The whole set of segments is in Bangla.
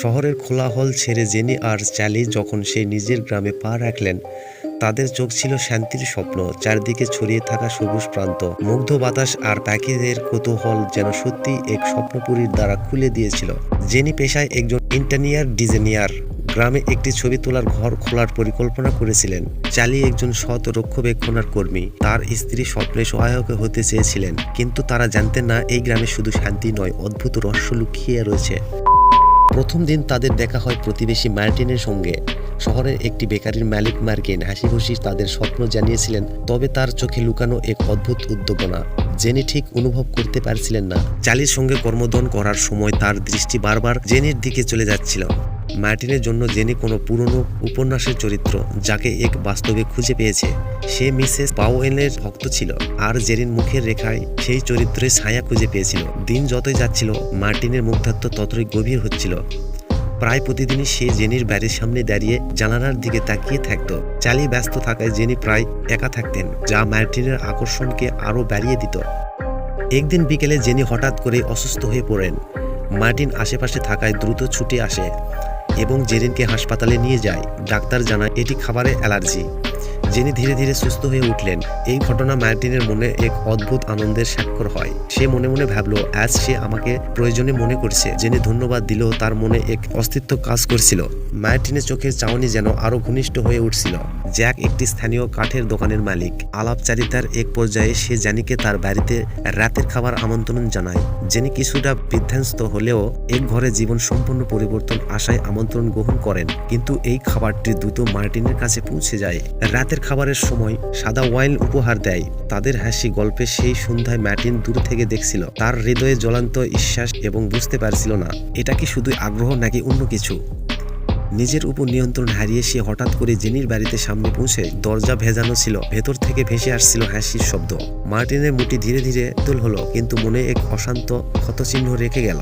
শহরের খোলা হল ছেড়ে জেনি আর চ্যালি যখন সেই নিজের গ্রামে পা রাখলেন, তাদের চোখ ছিল শান্তির স্বপ্ন। চারদিকে ছড়িয়ে থাকা সবুজ প্রান্ত, মুগ্ধ বাতাস আর পাখিদের কৌতূহল যেন সত্যি এক স্বপ্নপুরীর দ্বারা খুলে দিয়েছিল। জেনি পেশায় একজন ইন্টারনিয়ার ডিজাইনার। গ্রামে একটি ছবি তোলার ঘর খোলার পরিকল্পনা করেছিলেন। চ্যালি একজন সৎ রক্ষণাবেক্ষণের কর্মী। তার স্ত্রী স্বপ্নে সহায়ক হতে চেয়েছিলেন, কিন্তু তারা জানতেন না এই গ্রামে শুধু শান্তি নয়, অদ্ভুত রহস্য লুকিয়ে রয়েছে। প্রথম দিন তাদের দেখা হয় প্রতিবেশী মার্টিনের সঙ্গে। শহরের একটি বেকারির মালিক মার্কিন হাসিখুশি তাদের স্বপ্ন জানিয়েছিলেন, তবে তার চোখে লুকানো এক অদ্ভুত উদ্দীপনা জেনি ঠিক অনুভব করতে পারছিলেন না। চ্যালির সঙ্গে কর্মোদ্যম করার সময় তার দৃষ্টি বারবার জেনির দিকে চলে যাচ্ছিল। মার্টিনের জন্য জেনি কোনো পুরনো উপন্যাসের চরিত্র, যাকে এক বাস্তবে খুঁজে পেয়েছে। সে মিসেস পাওয়েলের ভক্ত ছিল, আর জেরির মুখের রেখায় সেই চরিত্রের ছায়া খুঁজে পেয়েছিল। দিন যতই যাচ্ছিল, মার্টিনের মুগ্ধত্ব ততই গভীর হচ্ছিল। প্রায় প্রতিদিনই সে জেনির বাড়ির সামনে দাঁড়িয়ে জানালার দিকে তাকিয়ে থাকত। চ্যালি ব্যস্ত থাকায় জেনি প্রায় একা থাকতেন, যা মার্টিনের আকর্ষণকে আরও বাড়িয়ে দিত। একদিন বিকেলে জেনি হঠাৎ করে অসুস্থ হয়ে পড়েন। মার্টিন আশেপাশে থাকায় দ্রুত ছুটে আসে এবং জেরিনকে হাসপাতালে নিয়ে যায়। ডাক্তার জানায় এটি খাবারে অ্যালার্জি। জেনি ধীরে ধীরে সুস্থ হয়ে উঠলেন। এই ঘটনা মার্টিনের মনে এক অদ্ভুত আনন্দের স্বাক্ষর হয়। সে মনে মনে ভাবলো, আজ সে আমাকে প্রয়োজনে মনে করছে। জেনি ধন্যবাদ দিলেও তার মনে এক অস্তিত্ব কাজ করছিল। মার্টিনের চোখের চাউনি যেন আরো ঘনিষ্ঠ হয়ে উঠছিল। জ্যাক একটি স্থানীয় কাঠের দোকানের মালিক। আলাপচারিতার এক পর্যায়ে সে জেনিকে তার বাড়িতে রাতের খাবার আমন্ত্রণ জানায়। জেনি কিছুটা বিধ্বস্ত হলেও এক ঘরে জীবন সম্পূর্ণ পরিবর্তন আশায় আমন্ত্রণ গ্রহণ করেন, কিন্তু এই খাবারটি দ্রুত মার্টিনের কাছে পৌঁছে যায়। রাতের খাবারের সময় সাদা ওয়াইন উপহার দেয়। তাদের হাসি গল্পে সেই সন্ধ্যায় মার্টিন দূর থেকে দেখছিল। তার হৃদয়ে জ্বলন্ত বিশ্বাস এবং বুঝতে পারছিল না এটা কি শুধু আগ্রহ নাকি অন্য কিছু। নিজের উপর নিয়ন্ত্রণ হারিয়ে সে হঠাৎ করে জেনির বাড়িতে সামনে পৌঁছে। দরজা ভেজানো ছিল, ভেতর থেকে ভেসে আসছিল হাসির শব্দ। মার্টিনের মুটি ধীরে ধীরে তুল হলো, কিন্তু মনে এক অশান্ত ক্ষতচিহ্ন রেখে গেল।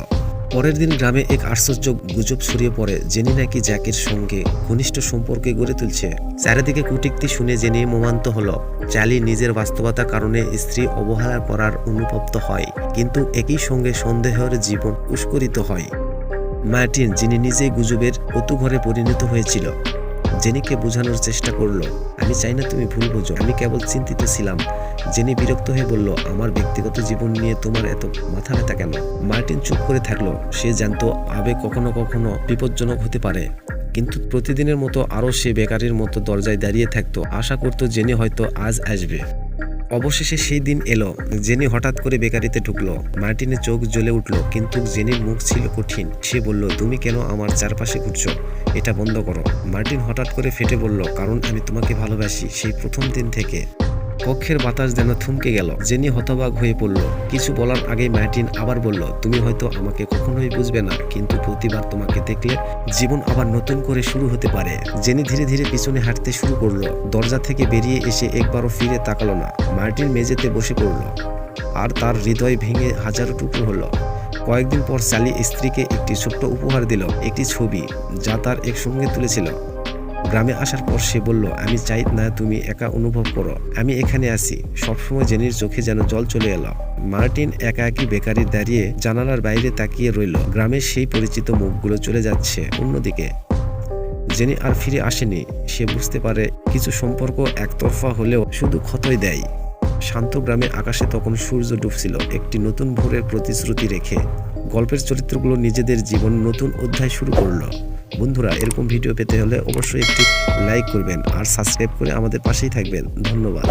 পরের দিন গ্রামে এক আশ্চর্য গুজব ছড়িয়ে পড়ে, জেনি নাকি জ্যাকের সঙ্গে ঘনিষ্ঠ সম্পর্কে গড়ে তুলছে। চারিদিকে কটূক্তি শুনে জেনি মোমান্ত হলো। চ্যালি নিজের বাস্তবতার কারণে স্ত্রী অবহেলা করার অনুতপ্ত হয়, কিন্তু একই সঙ্গে সন্দেহের জীবন উস্করিত হয়। মার্টিন, যিনি নিজেই গুজবের অতুঘরে পরিণত হয়েছিল, জেনিকে বোঝানোর চেষ্টা করলো, আমি চাই না তুমি ভুল বোঝো, আমি কেবল চিন্তিত ছিলাম। জেনি বিরক্ত হয়ে বলল, আমার ব্যক্তিগত জীবন নিয়ে তোমার এত মাথা ব্যথা কেন? মার্টিন চুপ করে থাকলো। সে জানতো আবেগ কখনো কখনো বিপজ্জনক হতে পারে, কিন্তু প্রতিদিনের মতো আরও সে বেকারির মতো দরজায় দাঁড়িয়ে থাকতো, আশা করতো জেনি হয়তো আজ আসবে। অবশেষে সেই দিন এলো। জেনি হঠাৎ করে বেকারিতে ঢুকলো। মার্টিনের চোখ জ্বলে উঠল, কিন্তু জেনির মুখ ছিল কঠিন। সে বলল, তুমি কেন আমার চারপাশে ঘুরছো? এটা বন্ধ করো। মার্টিন হঠাৎ করে ফেটে বলল, কারণ আমি তোমাকে ভালোবাসি, সেই প্রথম দিন থেকে। কক্ষের বাতাস যেন থমকে গেল। জেনি হতবাক হয়ে পড়ল। কিছু বলার আগেই মার্টিন আবার বলল, তুমি হয়তো আমাকে কখনোই বুঝবে না, কিন্তু প্রতিবার তোমাকে দেখলে জীবন আবার নতুন করে শুরু হতে পারে। জেনি ধীরে ধীরে পিছনে হাঁটতে শুরু করলো। দরজা থেকে বেরিয়ে এসে একবারও ফিরে তাকালো না। মার্টিন মেঝেতে বসে পড়ল, আর তার হৃদয় ভেঙে হাজারো টুকরো হলো। কয়েকদিন পর চ্যালি স্ত্রীকে একটি ছোট্ট উপহার দিল, একটি ছবি যা তার একসঙ্গে তুলেছিল। গ্রামে আসার পর সে বলল, আমি চাই না তুমি একা অনুভব করো, আমি এখানে আছি। সবসময় জেনির চোখে যেন জল চলে এলো। মার্টিন একা একই বেকারি দাঁড়িয়ে জানালার বাইরে তাকিয়ে রইল। গ্রামের সেই পরিচিত মুখগুলো চলে যাচ্ছে অন্যদিকে। জেনি আর ফিরে আসেনি। সে বুঝতে পারে কিছু সম্পর্ক একতরফা হলেও শুধু ক্ষতই দেয়। শান্ত গ্রামে আকাশে তখন সূর্য ডুবছিল, একটি নতুন ভোরের প্রতিশ্রুতি রেখে। গল্পের চরিত্রগুলো নিজেদের জীবন নতুন অধ্যায় শুরু করলো। বন্ধুরা, এরকম ভিডিও পেতে হলে অবশ্যই একটি লাইক করবেন আর সাবস্ক্রাইব করে আমাদের পাশেই থাকবেন। ধন্যবাদ।